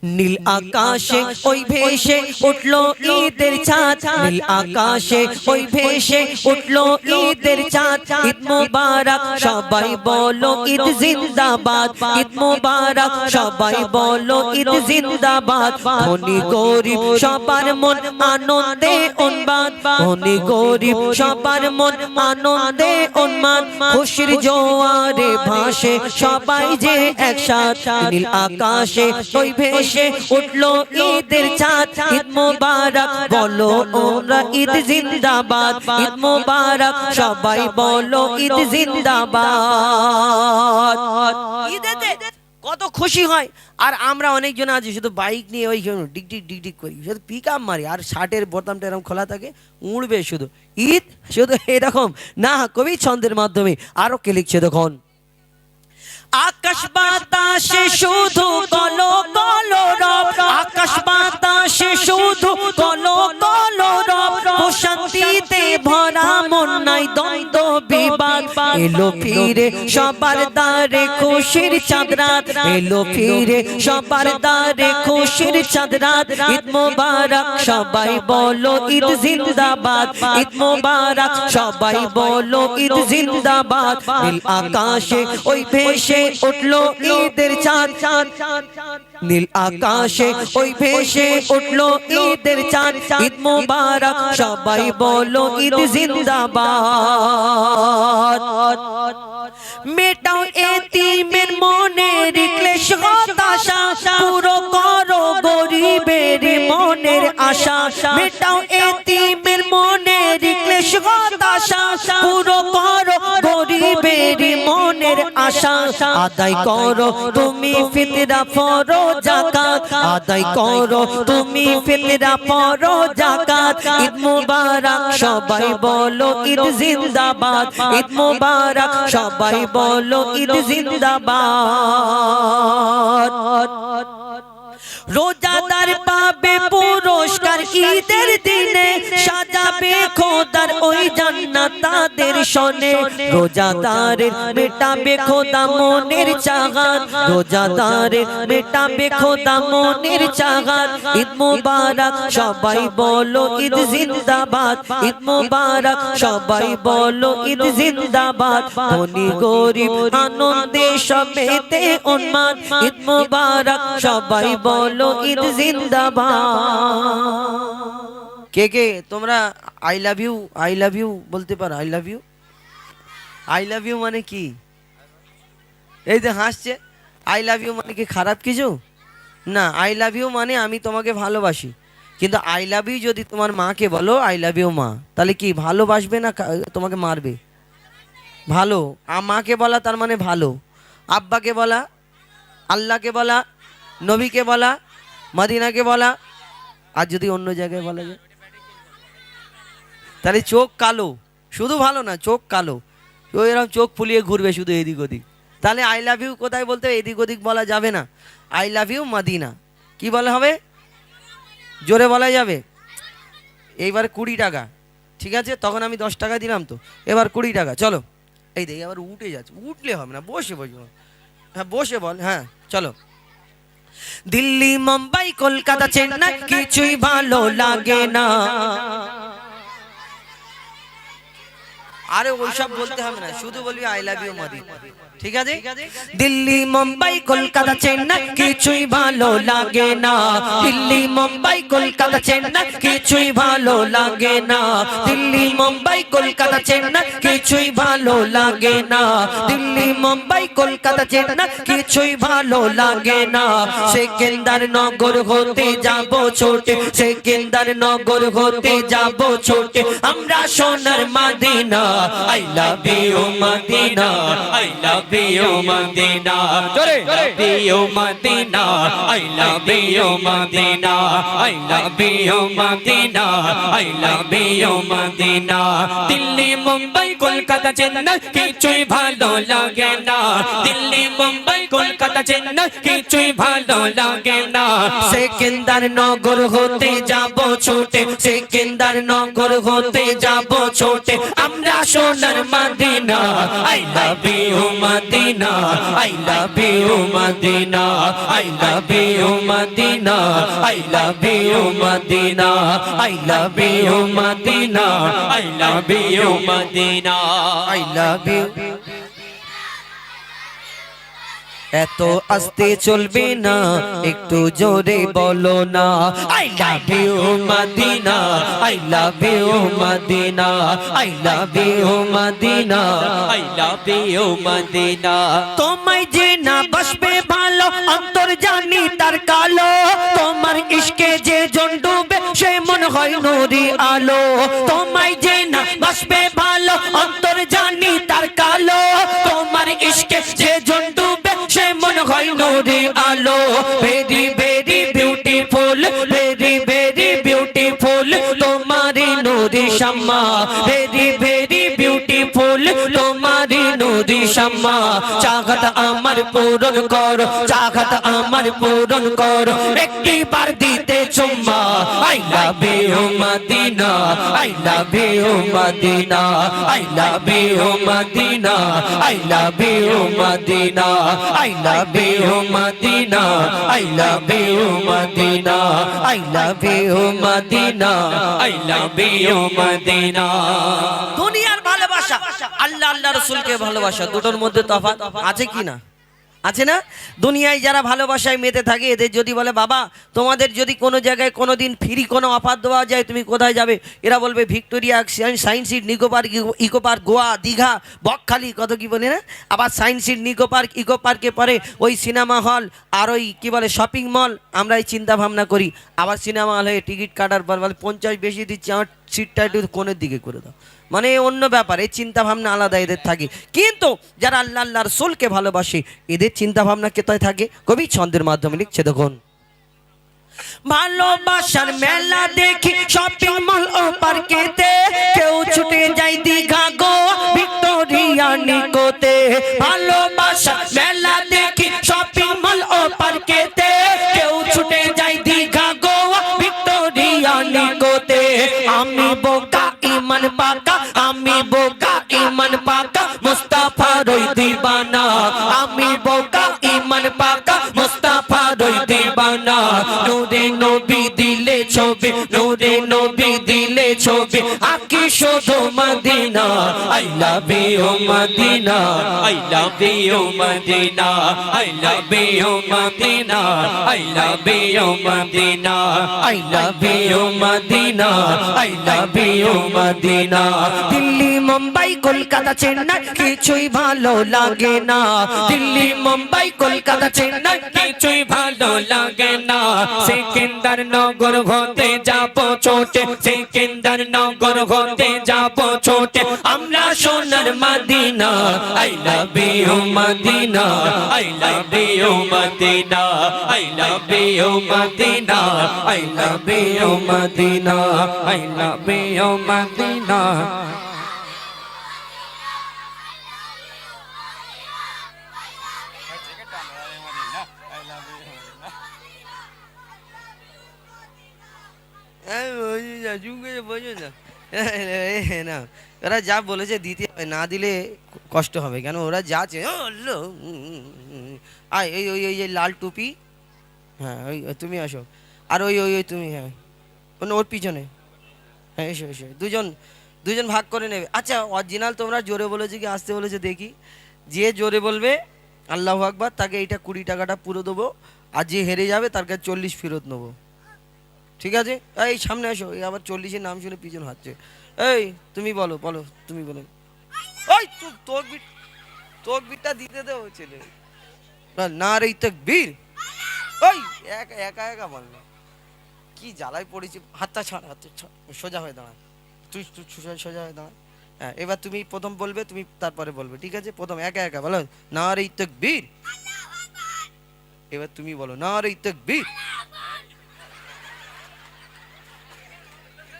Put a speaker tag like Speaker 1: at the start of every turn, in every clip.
Speaker 1: নীল আকাশে ওই ভেসে উঠলো ঈদের চাঁদ, নীল আকাশে ওই ভেসে উঠলো ঈদের চাঁদ। ঈদ মোবারক সবাই বলো ঈদ জিন্দাবাদ, ঈদ মোবারক সবাই বলো ঈদ জিন্দাবাদ। ধনী গরিব সবার মন আনন্দে উন্মাদ, ধনী গরিব সবার মন আনন্দে উন্মাদ। খুশির জোয়ারে ভাসে সবাই যে একসাথে, নীল আকাশে ওই ভেসে উঠলো ঈদের চাঁদ। ঈদ মোবারক বলো ওরা ঈদ জিন্দাবাদ, ঈদ মোবারক সবাই বলো ঈদ জিন্দাবাদ। ঈদেতে কত খুশি হয়। আর আমরা অনেকজন আছি শুধু বাইক নিয়ে ওই ডিক ডিক ডিক ডিক করি, শুধু পিক আপ মারি, আর শার্টের বোতামটা এরকম খোলা থাকে, উড়বে শুধু ঈদ শুধু এরকম না। কবি ছন্দের মাধ্যমে আরো কে লিখছে দেখুন, আকাশ বাতাসে শুধু কলো কলো রব, আকাশ বাতাসে শুধু কলো কলো রব। শান্তিতে ভরা মন নাই দ্বন্দ্ব বিবাদ, এলো ফিরে সবার দ্বারে খুশির চাঁদ রাত, এলো ফিরে সবার দ্বারে খুশির চাঁদ রাত। ঈদ মোবারক সবাই বলো ঈদ জিন্দাবাদ, ঈদ মোবারক সবাই বলো ঈদ জিন্দাবাদ। নীল আকাশে ওই ভেসে উঠলো ঈদের চাঁদ, নীল আকাশে ওই ভেসে উঠলো ঈদের চাঁদ। ঈদ মোবারক সবাই বলো ঈদ জিন্দাবাদ। মেটাও এতিমের মনের ক্লেশ হতাশা, পুরো করো গরিবের মনের আশা। মেটাও এতিমের মনের ক্লেশ হতাশা, পুরো করো গরিবের মনের আশা। আদায় করো তুমি ফিতরা ফরো যাকাত, আদায় করো তুমি ফিতরা ফরো যাকাত। ঈদ মোবারক সবাই বলো ঈদ জিন্দাবাদ, ঈদ মোবারক সবাই বলো ঈদ জিন্দাবাদ। রোজাদার পাবে পুরস্কার ঈদের দিনে, সাজাবে খোদার ওই জান্নাত তাদের শোনে। রোজাদারের মেটাবে খোদা মনের চাহাত, রোজাদারের মেটাবে খোদা মনের চাহাত। ঈদ মোবারক সবাই বলো ঈদ জিন্দাবাদ, ঈদ মোবারক সবাই বলো ঈদ জিন্দাবাদ। ধনী গরিব আনন্দে সবেতে উন্মাদ, ঈদ মোবারক সবাই বলো ঈদ জিন্দাবাদ। কে কে তোমরা আই লাভ ইউ বলতে পারো? আই লাভ ইউ মানে কি? এই যে হাসছে, আই লাভ ইউ মানে কি খারাপ কিছু না। আই লাভ ইউ মানে আমি তোমাকে ভালোবাসি। কিন্তু আই লাভ ইউ যদি তোমার মাকে বলো আই লাভ ইউ মা, তাহলে কি ভালোবাসবে না তোমাকে মারবে? ভালো। মাকে বলা তার মানে ভালো, আব্বাকে বলা, আল্লাহকে বলা, নবীকে বলা, মদিনাকে বলা। আর যদি অন্য জায়গায় বলা যায় তাহলে চোখ কালো, শুধু ভালো না চোখ কালো, এরকম চোখ ফুলিয়ে ঘুরবে শুধু এদিক ওদিক। তাহলে আই লাভ ইউ কোথায় বলতে এদিক ওদিক বলা যাবে না। আই লাভ ইউ মদিনা কি বলা হবে? জোরে বলা যাবে। এইবার 20 টাকা, ঠিক আছে? তখন আমি 10 টাকা দিলাম, তো এবার 20 টাকা। চলো এই দেখি আবার উঠে যাচ্ছে, উঠলে হবে না, বসে বসে। হ্যাঁ বসে বল, হ্যাঁ চলো। দিল্লি মুম্বাই কলকাতা চেন্নাই কিছুই ভালো লাগে না। আরে ওইসব বলতে হবে না, শুধু বলবি আই লাভ ইউ মদিনা, ঠিক আছে? দিল্লি মুম্বাই কলকাতা চেন্নাই কিছুই ভালো লাগে না, দিল্লি মুম্বাই কলকাতা চেন্নাই কিছুই ভালো লাগে না, দিল্লি মুম্বাই কলকাতা চেন্নাই কিছুই ভালো লাগে না, দিল্লি মুম্বাই কলকাতা চেন্নাই কিছুই ভালো লাগে না। সেকেন্দার নগর হতে যাব ছোটে, সেকেন্দার নগর হতে যাব ছোটে, আমরা সোনার Medina. I love you Medina, I love you Medina, জোরে love you Medina, I love you Medina, I love you Medina, I love you Medina. Delhi Mumbai Kolkata Chennai কিছুই ভালো লাগে না, দিল্লি মুম্বাই কলকাতা চেন্নাই কিছুই ভালো লাগে না। সেকেন্দার নগর হতে যাব ছোটে, সেকেন্দার নগর হতে যাব ছোটে, আমরা
Speaker 2: সোনার Medina I love you Medina I love you Medina I love you Medina I love you Medina I love you Medina I love you Medina
Speaker 1: I love you এত আস্তে চলবে না একটু জোরে বলো না
Speaker 2: I love you Medina I love you Medina I love you Medina I love you Medina
Speaker 1: তোমায় যে না বসবে ভালো অন্তর জানি তার কালো তোমার ইশকে যে জন ডুবে সে মন হয় নূরি আলো তোমায় যে না বসবে ভালো অন্তর জানি তার কালো তোমার ইশকে যে জন ডুবে সে মন হয় নূরি আলো very very beautiful very very beautiful তোমারি নূরি শাম্মা ভেরি ভেরি বিউটিফুল তোমারি নূরি শাম্মা চাহত আমার পূরণ করো চাহত আমার পূরণ করো একটি বার দিতে চুম্মা I love you Medina I love you Medina I love you Medina I love you Medina I love you Medina I love you Medina I love you Medina
Speaker 2: I love you Medina
Speaker 1: দুনিয়ার ভালোবাসা আল্লাহ আল্লাহ রাসূলকে ভালোবাসা দুটোর মধ্যে তফাৎ আছে কি না আছে না দুনিয়ায় যারা ভালোবাসায় মেতে থাকে এদের যদি বলে বাবা তোমাদের যদি কোনো জায়গায় কোনো দিন ফ্রি কোনো অফার দেওয়া যায় তুমি কোথায় যাবে এরা বলবে Victoria Science City Nicco Park Eco Park Goa Digha Bakkhali কত কি বলে না আবার Science City Nicco Park Eco পার্কে পরে ওই সিনেমা হল আর ওই কী বলে শপিং মল আমরা এই চিন্তা ভাবনা করি আবার সিনেমা হলে টিকিট কাটার পর বলে 50 বেশি দিচ্ছি আমার সিটটা একটু কোণের দিকে করে দাও মানে অন্য ব্যাপার এই চিন্তা ভাবনা আলাদা এদের থাকে কিন্তু যারা আল্লাহ আল্লাহ রাসূলকে ভালোবাসে এদের চিন্তা ভাবনা কোথায় থাকে কবি ছন্দের মাধ্যমে লিখছে দেখুন ভালোবাসার মেলা দেখি শপিং মল ও পার্কেতে কেউ ছুটে যায় দীঘা গোয়া ভিক্টোরিয়া নিকোতে ভালোবাসার মেলা দেখি শপিং মল ও পার্কেতে কেউ ছুটে যায় দীঘা গোয়া ভিক্টোরিয়া নিকোতে আমি বোকা ইমান পাকা আমি বোকা ইমান পাকা মুস্তাফা রই দিবানা আমি বোকা ইমান পাকা মুস্তাফা রই দিবানা নূরে নবী দিলে ছবি নূরে নবী দিলে ছবি আকি শুধু Medina I love you Medina
Speaker 2: I love you Medina I love you Medina I love you Medina
Speaker 1: I love you Medina I love you Medina Delhi Mumbai Kolkata Chennai কিছুই ভালো লাগে না দিল্লি মুম্বাই কলকাতা চেন্নাই
Speaker 2: কিছুই ভালো লাগে না সেকেন্দার নগর হতে যাব ছোটে সেকেন্দার নগর হতে যাব ছোটে
Speaker 1: আমরা সোনার Medina
Speaker 2: I love you Medina I love you Medina I love you Medina I love you Medina I love you Medina
Speaker 1: না ওরা যা বলেছে দিতে হবে না দিলে কষ্ট হবে কেন ওরা যা চেয়ে আয় ওই ওই ওই যে লাল টুপি হ্যাঁ ওই তুমি আসো আর ওই ওই ওই তুমি হ্যাঁ ওর পিছনে হ্যাঁ এসো এসো দুজন দুজন ভাগ করে নেবে আচ্ছা অরিজিনাল তোমরা জোরে বলেছে কি আসতে বলেছে দেখি যে জোরে বলবে আল্লাহু আকবার তাকে এইটা 20 টাকাটা পুরো দেবো আর যে হেরে যাবে তার কাছে 40 ফেরত নেবো ঠিক আছে এই সামনে আসো এই আবার 40-এর নাম শুনে পিছন হাঁটছে এই তুমি বলো বলো তুমি বলো ওই তোর বিটটা দিতে দেবো ছেলে না রে তাকবীর ওই একা একা একা বললো কি জ্বালায় পড়েছি হাতটা ছাড় হাতটা ছাড় সোজা হয়ে দাঁড়া তুই তুই সোজা হয়ে দাঁড়া হ্যাঁ এবার তুমি প্রথম বলবে তুমি তারপরে বলবে ঠিক আছে প্রথম একা একা বলো না রে তাকবীর এবার তুমি বলো না রে তাকবীর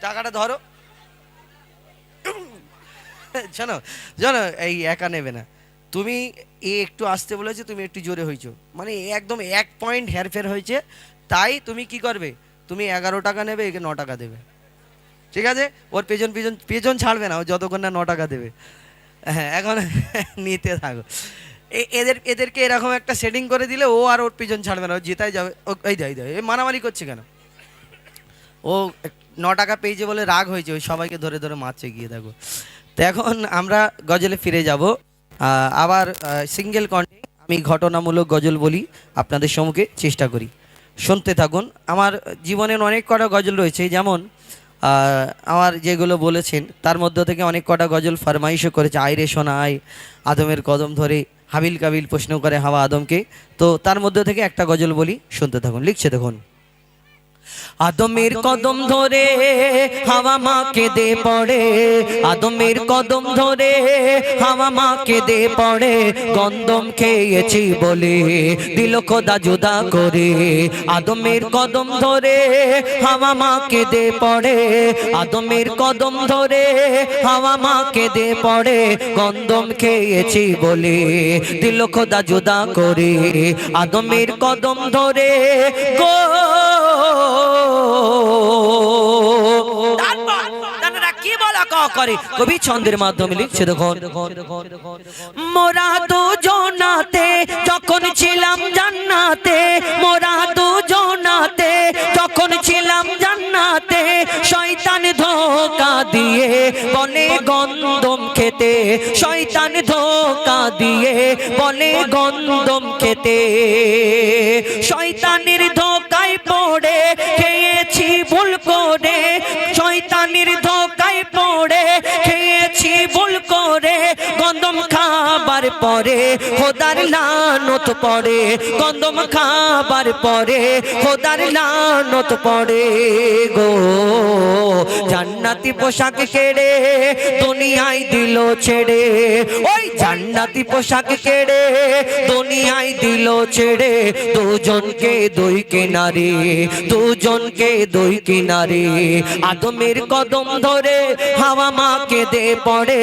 Speaker 1: টাকাটা ধরো শোনো শোনো এই একা নেবে না তুমি এ একটু আসতে বলেছে তুমি একটু জোরে হয়েছো মানে একদম 1 পয়েন্ট হেরফের হয়েছে তাই তুমি কি করবে তুমি 11 টাকা নেবে একে 9 টাকা দেবে ঠিক আছে, ওর পেছন পেছন পেছন ছাড়বে না, ও যতক্ষণ না 9 টাকা দেবে। হ্যাঁ, এখন নিতে থাকো। এদেরকে এরকম একটা সেটিং করে দিলে ও আর ওর পিছন ছাড়বে না, ও জেতাই যাবে। এই দেয় এ মারামারি করছে কেন? ও 9 টাকা পেয়েছে বলে রাগ হয়েছে, ওই সবাইকে ধরে ধরে মারছে গিয়ে, দেখো। তো এখন আমরা গজলে ফিরে যাব। আবার সিঙ্গেল কণ্ঠে আমি ঘটনামূলক গজল বলি আপনাদের সম্মুখে, চেষ্টা করি, শুনতে থাকুন। আমার জীবনের অনেক কটা গজল রয়েছে, যেমন আমার যেগুলো বলেছেন তার মধ্য থেকে অনেক কটা গজল ফরমাইশও করেছে। আয় রে সোনা আয়, আদমের কদম ধরে, হাবিল কাবিল প্রশ্ন করে হাওয়া আদমকে। তো তার মধ্য থেকে একটা গজল বলি, শুনতে থাকুন। লিখছে দেখুন। আদমের কদম ধরে হাওয়া মাকে দে পড়ে, আদমের কদম ধরে হাওয়া মাকে দে পড়ে, গন্ধম খেয়েছি বলে দিল খোদা জুদা করে। আদমের কদম ধরে হাওয়া মাকে দে পড়ে, আদমের কদম ধরে হাওয়া মাকে দে পড়ে, গন্ধম খেয়েছি বলে দিল খোদা জুদা করে। আদমের কদম ধরে গো কি বলা করে কবি ছন্দের মাধ্যমে লিখছে দেখুন। মোরা দুজনাতে যখন ছিলাম জান্নাতে, মোরা দুজনাতে যখন ছিলাম জান্নাতে, শয়তান ধোঁকা দিয়ে বলে গন্ধম খেতে, শয়তান ধোঁকা দিয়ে বলে গন্ধম খেতে, শয়তানের ধোঁকায় পড়ে খেয়েছি ভুল করে, শয়তানের ধোঁকায় পড়ে খেয়েছি ভুল করে, গন্ধম খাবার পরে খোদার লানত পড়ে, গন্ধম খাবার পরে খোদার লানত পড়ে গো। জান্নাতি পোশাক কেড়ে দুনিয়ায় দিল ছেড়ে, ওই জান্নাতি পোশাক কেড়ে দুনিয়ায় দিল ছেড়ে, দুজনকে দুই কিনারে, দুজনকে দুই কিনারে। আদমের কদম ধরে হাওয়া মাকে দে পড়ে,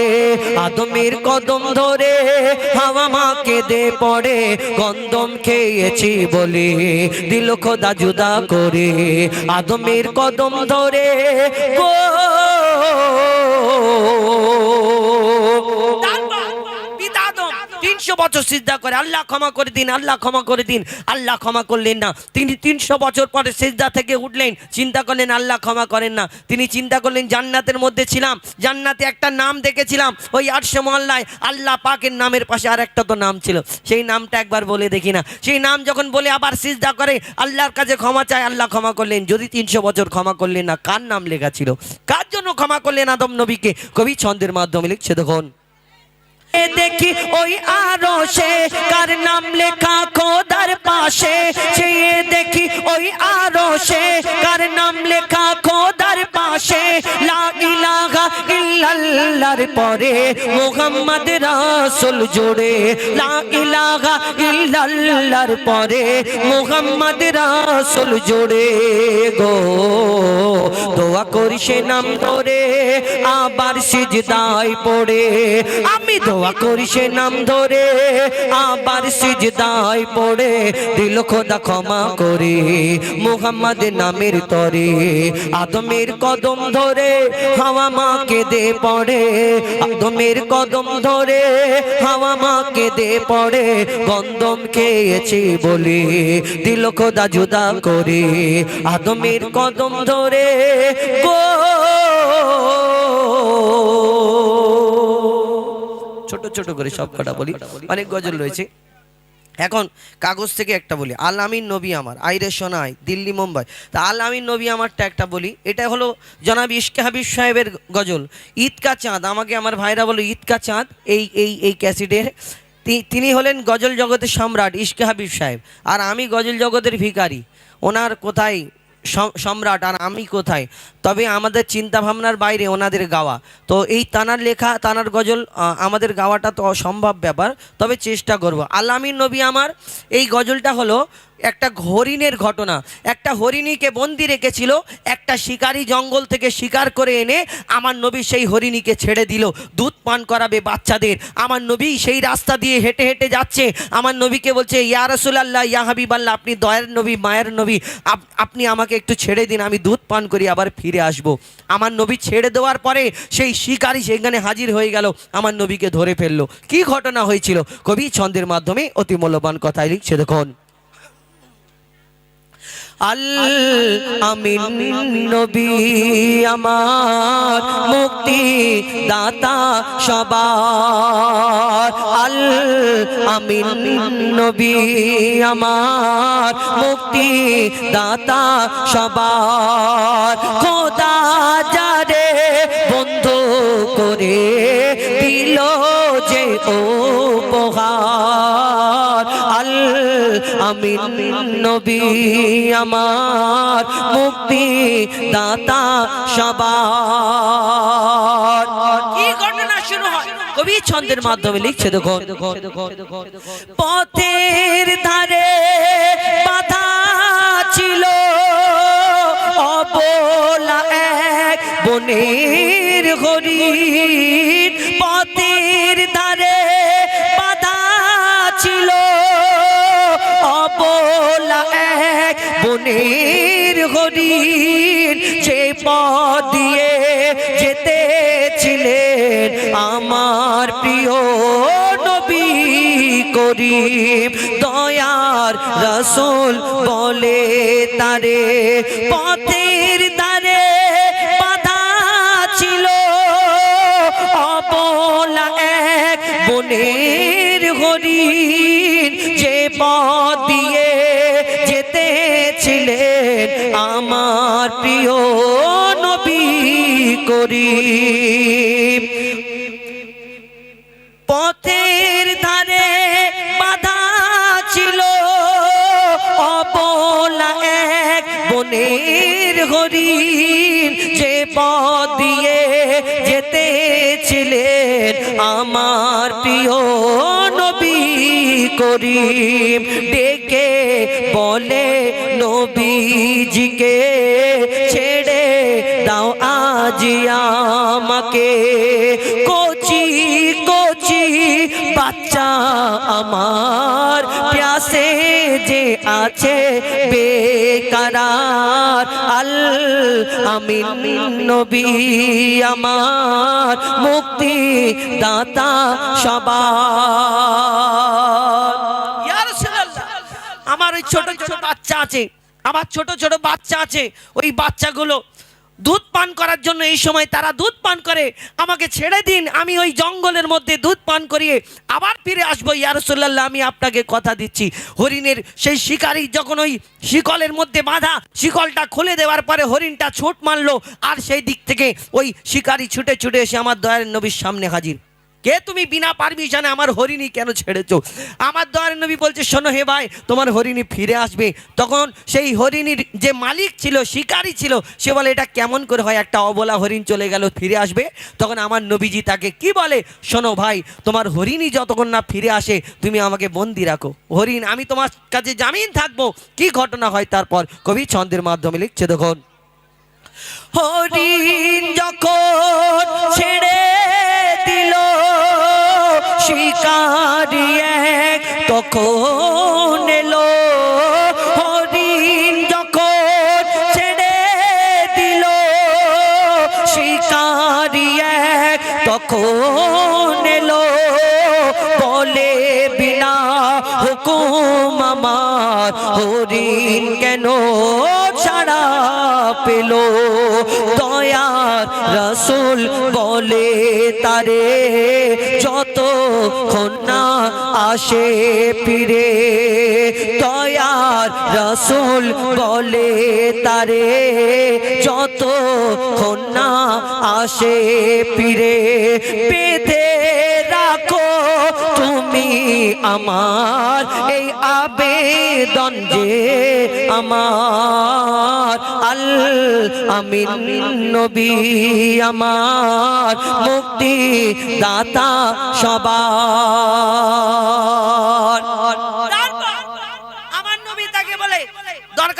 Speaker 1: আদমের কদম ধরে হাওয়া মাকে দে পড়ে, গন্ধম খেয়েছি বলে দিল খোদা জুদা করে। আদমের কদম ধরে গো পিতাদম 300 বছর সিজদা করে, আল্লাহ ক্ষমা করে দিন, আল্লাহ ক্ষমা করে দিন। আল্লাহ ক্ষমা করলেন না। তিনি 300 বছর পরে সিজদা থেকে উঠলেন, চিন্তা করলেন আল্লাহ ক্ষমা করেন না। তিনি চিন্তা করলেন জান্নাতের মধ্যে ছিলাম, জান্নাতে একটা নাম দেখেছিলাম, ওই 800 মহল্লায় আল্লাহ পাকের নামের পাশে আর একটা তো নাম ছিল, সেই নামটা একবার বলে দেখি না। সেই নাম যখন বলে আবার সিজদা করে, আল্লাহর কাছে ক্ষমা চায়, আল্লাহ ক্ষমা করলেন। যদি 300 বছর ক্ষমা করলেন না, কার নাম লেখা ছিল? কার জন্য ক্ষমা করলেন আদম নবীকে? কবি ছন্দের মাধ্যমে লিখছে দেখুন। দেখি ওই আরশে কার নাম লেখা খোদার পাশে, চেয়ে দেখি ওই আরশে কার নাম লেখা খোদার পাশে, লা ইলাহা ইল্লাল্লাহর পরে মুহাম্মদ রাসূল জুড়ে, লা ইলাহা ইল্লাল্লাহর পরে মুহাম্মদ রাসূল জুড়ে গো। দোয়া করি সে নাম ধরে আবার সিজদায় পড়ে, আমি দোয়া করি সে নাম ধরে আবার সিজদায় পড়ে, দিল খোদা ক্ষমা করে মুহাম্মদ নামের তরে। আদমের কদম ধরে হাওয়া মাকে দে পড়ে, আদমের কদম ধরে হাওয়া মাকে দে পড়ে, গন্ধম খেয়েছি বলে দিল খোদা জুদা করে। আদমের কদম ধরে গো ছোট ছোট করে সব কটা বলি, অনেক গজল রয়েছে। এখন কাগজ থেকে একটা বলি, আল আমিন নবী আমার, আইরে শোনায় দিল্লি মুম্বাই। তা আল আমিন নবী আমারটা একটা বলি, এটা হলো জনাব ইশকে হাবিব সাহেবের গজল, ঈদ কা চাঁদ। আমাকে আমার ভাইরা বলো ঈদ কা চাঁদ, এই ক্যাসেটের তিনি হলেন গজল জগতের সম্রাট ইশকে হাবিব সাহেব, আর আমি গজল জগতের ভিখারি। ওনার কোথায় সম্রাট আর আমি কোথায়? তবে আমাদের চিন্তা ভাবনার বাইরে ওনাদের গাওয়া। তো এই তানার লেখা, তানার গজল আমাদের গাওয়াটা তো অসম্ভব ব্যাপার, তবে চেষ্টা করব। আল আমিন নবী আমার এই গজলটা হলো একটা হরিণের ঘটনা। একটা হরিণীকে বন্দি রেখেছিল, একটা শিকারী জঙ্গল থেকে শিকার করে এনে আমার নবী সেই হরিণীকে ছেড়ে দিল, দুধ পান করাবে বাচ্চাদের। আমার নবী সেই রাস্তা দিয়ে হেঁটে হেঁটে যাচ্ছে, আমার নবীকে বলছে, ইয়া রাসূলুল্লাহ, ইয়া হাবিবাল্লাহ, আপনি দয়ার নবী, মায়ের নবী, আপনি আমাকে একটু ছেড়ে দিন, আমি দুধ পান করি আবার ফিরে আসব। আমার নবী ছেড়ে দেওয়ার পরে সেই শিকারী সেখানে হাজির হয়ে গেল, আমার নবীকে ধরে ফেললো। কি ঘটনা হয়েছিল কবি ছন্দের মাধ্যমে অতি মূল্যবান কথাই লিখছে, দেখুন। আল আমিন নবী আমার মুক্তি দাতা সবার, আল আমিন নবী আমার মুক্তি দাতা সবার, খোদা যারে বন্ধু করে দিল যে উপহার, আল আমিন নবী আমার মুক্তি দাতা সবার। কি ঘটনা শুরু হয় কবি ছন্দের মাধ্যমে লিখছে, দেখো। পথের ধারে বাধা ছিল অবলা এক বনের হরিণ, পথের ধারে বাধা ছিল অবলা এক বনের হরিণ, যে পথ দিয়ে যেতেছিলেন আমার প্রিয় নবী করিম, দয়ার রাসূল বলে তারে, পথের ধারে বাধা ছিল অবলা এক বনের হরিণ, যে পথ দিয়ে যেতেছিলেন আমার প্রিয় নবী করিম, পথের ধারে বাধা ছিল অবলা এক বনের হরিণ, যে পথ দিয়ে যেতেছিলেন আমার প্রিয় নবী করিম, ডেকে বলে নবীজিকে ছেড়ে দাও আজি আমাকে, কচি কচি বাচ্চা আমার প্যাসে যে আছে বেকারার, আল আমিন নবী আমার মুক্তি দাতা সবার। ইয়া রাসূলুল্লাহ, আমার ওই ছোট ছোট বাচ্চা আছে, আমার ছোট ছোট বাচ্চা আছে, ওই বাচ্চাগুলো দুধ পান করার জন্য এই সময় তারা দুধ পান করে, আমাকে ছেড়ে দিন, আমি ওই জঙ্গলের মধ্যে দুধ পান করিয়ে আবার ফিরে আসবো। ইয়া রাসূলুল্লাহ, আমি আপনাকে কথা দিচ্ছি। হরিণের সেই শিকারী যখন ওই শিকলের মধ্যে বাঁধা, শিকলটা খুলে দেওয়ার পরে হরিণটা ছুট মারলো, আর সেই দিক থেকে ওই শিকারী ছুটে ছুটে এসে আমার দয়ার নবীর সামনে হাজির। কে তুমি বিনা পারমিশনে আমার হরিণী কেন ছেড়েছো? আমার দয়ার নবী বলছে, শোনো হে ভাই, তোমার হরিণী ফিরে আসবে। তখন সেই হরিণীর যে মালিক ছিল, শিকারী ছিল, সে বলে, এটা কেমন করে হয়, একটা অবলা হরিণ চলে গেল, ফিরে আসবে? তখন আমার নবীজি তাকে কি বলে, শোনো ভাই, তোমার হরিণী যতক্ষণ না ফিরে আসে তুমি আমাকে বন্দি রাখো, হরিণ আমি তোমার কাছে জামিন থাকবো। কি ঘটনা হয় তারপর কবি ছন্দের মাধ্যমে লিখছে, দেখুন। হরিণ যখন ছেড়ে দিল শিকারী এক তখন এলো, হরিণ যখন ছেড়ে দিল শিকারী এক তখন এলো, বলে বিনা হুকুম আমার হরিণ কেন ছাড়া পেল, দয়ার রাসূল বলে তারে যতক্ষণ না আসে ফিরে, দয়ার রাসূল বলে তারে যতক্ষণ না আসে ফিরে, বেঁধে রাখো তুমি আমার এই আবেদন যে আমার, আল আমিন নবী আমার মুক্তি দাতা সবার। আমার নবী তাকে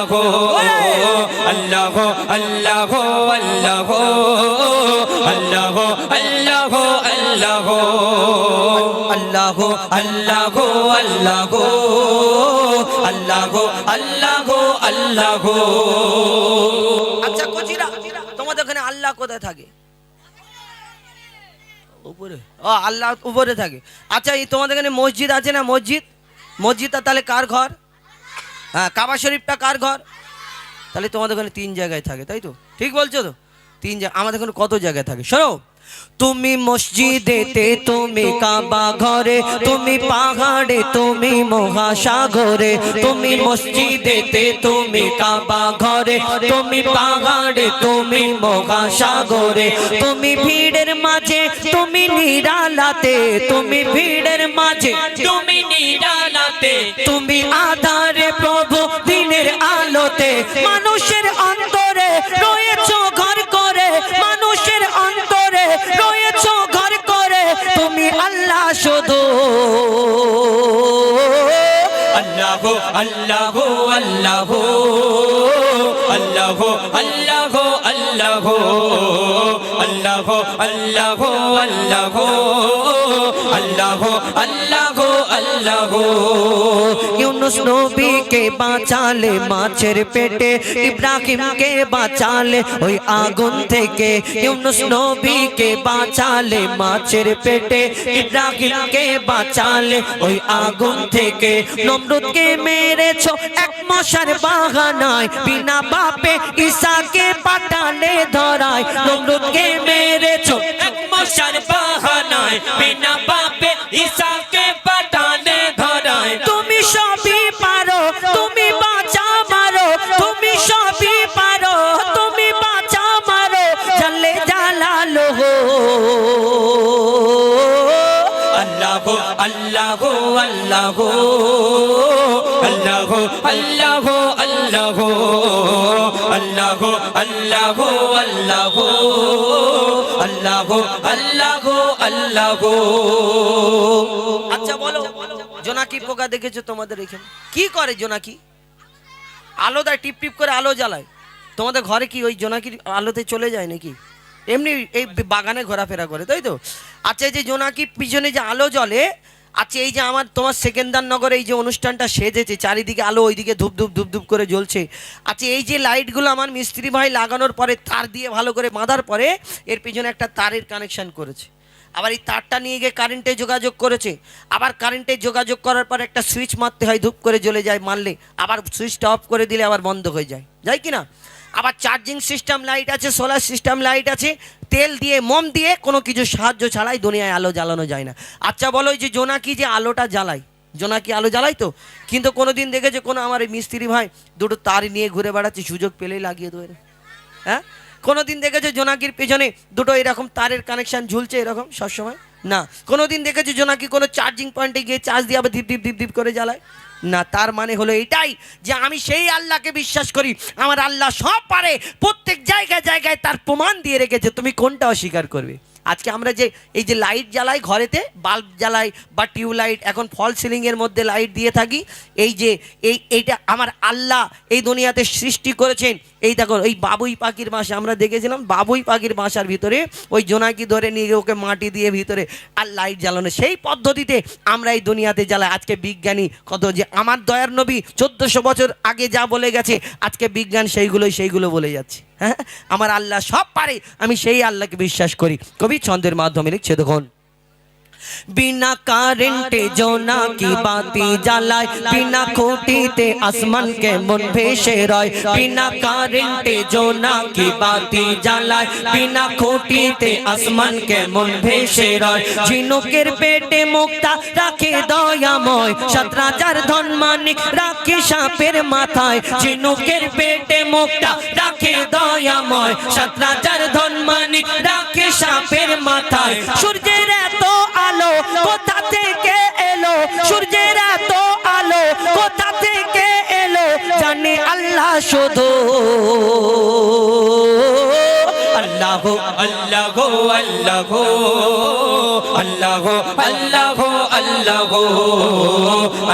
Speaker 2: আল্লাহ আল্লাহ আল্লাহ আল্লাহ আল্লাহ আল্লাহ আল্লাহ আল্লাহ আল্লাহ আল্লাহ আল্লাহ আল্লাহ আল্লাহ।
Speaker 1: আচ্ছা কোচিরা, তোমাদের ওখানে আল্লাহ কোথায় থাকে? উপরে। ও আল্লাহ উপরে থাকে। আচ্ছা এই তোমাদের এখানে মসজিদ আছে না? মসজিদ, মসজিদটা তাহলে কার ঘর? হ্যাঁ, কাবা শরীফটা কার ঘর? তাহলে তোমাদের ওখানে 3 জায়গায় থাকে, তাই তো? ঠিক বলছো তো? 3 জায়গা। আমাদের ওখানে কত জায়গায় থাকে শোনো। তুমি মসজিদেতে, তুমি কাবা ঘরে, তুমি পাহাড়ে, তুমি মহাসাগরে। তুমি মসজিদেতে, তুমি কাবা ঘরে, তুমি পাহাড়ে, তুমি মহাসাগরে। তুমি ভিড়ের মাঝে, তুমি নিরালাতে, তুমি ভিড়ের মাঝে, তুমি নিরালাতে। তুমি আধারে প্রভু দিনের আলোতে। মানুষের অন্তরে রয়েছো ঘর করে, মানুষের অন্তরে রয়েছো ঘর করে। তুমি আল্লাহ শুধু।
Speaker 2: আল্লাহ আল্লাহ আল্লাহ আল্লাহ আল্লাহ আল্লাহ আল্লাহ আল্লাহ আল্লাহ আল্লাহ আল্লাহ আল্লাহ।
Speaker 1: ইউনুস নবীকে বাঁচালে মাছের পেটে, ইব্রাহিমকে বাঁচালে ওই আগুন থেকে। ইউনুস নবীকে বাঁচালে মাছের পেটে, ইব্রাহিমকে বাঁচালে ওই আগুন থেকে। নমরুদকে মেরেছো এক মশার বাহানায়, বিনা বাপে ঈসাকে পাঠালে ধরায়। নমরুদকে মেরেছো
Speaker 2: এক মশার বাহানায়, বিনা বাপে ঈসাকে পাঠালে ধরায়।
Speaker 1: তুমি সবই পারো, তুমি বাঁচা মারো, তুমি সবই পারো, তুমি বাঁচা মারো। জানলে জালালো
Speaker 2: আল্লাহ আল্লাহ আল্লাহ আল্লাহ আল্লাহ আল্লাহ আল্লাহ আল্লাহ আল্লাহ আল্লাহ আল্লাহ আল্লাহ।
Speaker 1: আচ্ছা বলো, জোনাকি পোকা দেখেছো তোমাদের এখানে? কি করে জোনাকি? আলো দেয়, টিপ টিপ করে আলো জ্বালায়। তোমাদের ঘরে কি ওই জোনাকির আলোতে চলে যায় নাকি? এমনি এই বাগানে ঘোরাফেরা করে, তাই তো? আচ্ছা এই যে জোনাকি পিছনে যে আলো জ্বলে, আচ্ছা এই যে তোমার সেকেন্দার নগরে এই যে অনুষ্ঠানটা সেজেছে, চারিদিকে আলো, ওইদিকে ধূপ ধূপ ধূপ ধূপ করে জ্বলছে। আচ্ছা এই যে লাইটগুলো আমার মিস্ত্রি ভাই লাগানোর পরে, তার দিয়ে ভালো করে বাঁধার পরে এর পিছনে একটা তারের কানেকশন করেছে। আবার এই তারটা নিয়ে গিয়ে কারেন্টে যোগাযোগ করেছে। আবার কারেন্টে যোগাযোগ করার পর একটা সুইচ মারতে হয়, ধূপ করে জ্বলে যায়, মারলে আবার সুইচটা অফ করে দিলে আবার বন্ধ হয়ে যায়, যায় কি না? আবার চার্জিং সিস্টেম লাইট আছে, সোলার সিস্টেম লাইট আছে। তেল দিয়ে, মোম দিয়ে, কোনো কিছু সাহায্য ছাড়াই দুনিয়ায় আলো জ্বালানো যায় না। আচ্ছা বলো, এই যে জোনাকি যে আলোটা জ্বালায়, জোনাকি আলো জ্বালাই তো, কিন্তু কোনোদিন দেখেছো কোনো আমার এই মিস্ত্রি ভাই দুটো তার নিয়ে ঘুরে বেড়াচ্ছে, সুযোগ পেলেই লাগিয়ে দেবে? হ্যাঁ, কোনোদিন দেখেছো জোনাকির পেছনে দুটো এরকম তারের কানেকশন ঝুলছে এরকম সবসময়? না। কোনোদিন দেখেছো জোনাকি কোনো চার্জিং পয়েন্টে গিয়ে চার্জ দিয়ে আবার ধীপ ধীপ ধীপ ধীপ করে জ্বালায়? না। তার মানে হলো এটাই যে আমি সেই আল্লাহকে বিশ্বাস করি, আমার আল্লাহ সব পারে, প্রত্যেক জায়গায় জায়গায় তার প্রমাণ দিয়ে রেখেছে। তুমি কোনটা অস্বীকার করবে? আজকে আমরা যে এই যে লাইট জ্বালাই, ঘরেতে বাল্ব জ্বালাই বা টিউবলাইট, এখন ফল সিলিংয়ের মধ্যে লাইট দিয়ে থাকি, এই যে এইটা আমার আল্লাহ এই দুনিয়াতে সৃষ্টি করেছেন। এই দেখো ওই বাবুই পাখির বাসা আমরা দেখেছিলাম, বাবুই পাখির বাসার ভিতরে ওই জোনাকি ধরে নিয়ে ওকে মাটি দিয়ে ভিতরে আর লাইট জ্বালানো, সেই পদ্ধতিতে আমরা এই দুনিয়াতে জ্বালাই। আজকে বিজ্ঞানী কত যে, আমার দয়ার নবী 1400 বছর আগে যা বলে গেছে, আজকে বিজ্ঞান সেইগুলো বলে যাচ্ছে। হ্যাঁ, আমার আল্লাহ সব পারে, আমি সেই আল্লাহকে বিশ্বাস করি। কবি ছন্দের মাধ্যমে লিখছে, দেখুন। बिना कारेंटे जोनाकी बाती জ্বালায়, बिना খুঁটিতে আসমান কেমন ভেসে রয়। बिना কারেন্টে জোনাকি বাতি জ্বালায়, बिना খুঁটিতে আসমান কেমন ভেসে রয়। ঝিনুকের পেটে মুক্তা রাখে দয়াময়, 7 রাজার ধন মানিক রাখে সাপের মাথায়। ঝিনুকের পেটে মুক্তা রাখে দয়াময়, 7 রাজার ধন মানিক রাখে সাপের মাথায়। সূর্যের এত আলো কোথা থেকে এলো, সূর্যের এত আলো কোথা থেকে এলো, জানে আল্লাহ শুধু। আল্লাহ
Speaker 2: আল্লাহ আল্লাহ আল্লাহ আল্লাহ আল্লাহ আল্লাহ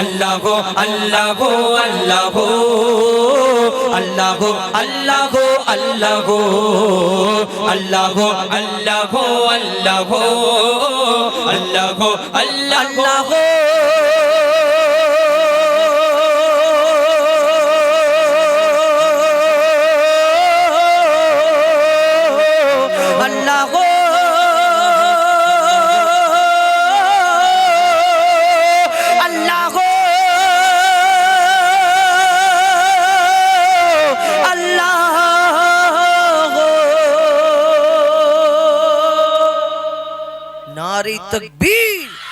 Speaker 2: আল্লাহ আল্লাহ আল্লাহ আল্লাহ আল্লাহ আল্লাহ আল্লাহ আল্লাহ আল্লাহ আল্লাহ
Speaker 1: नारे तकबीर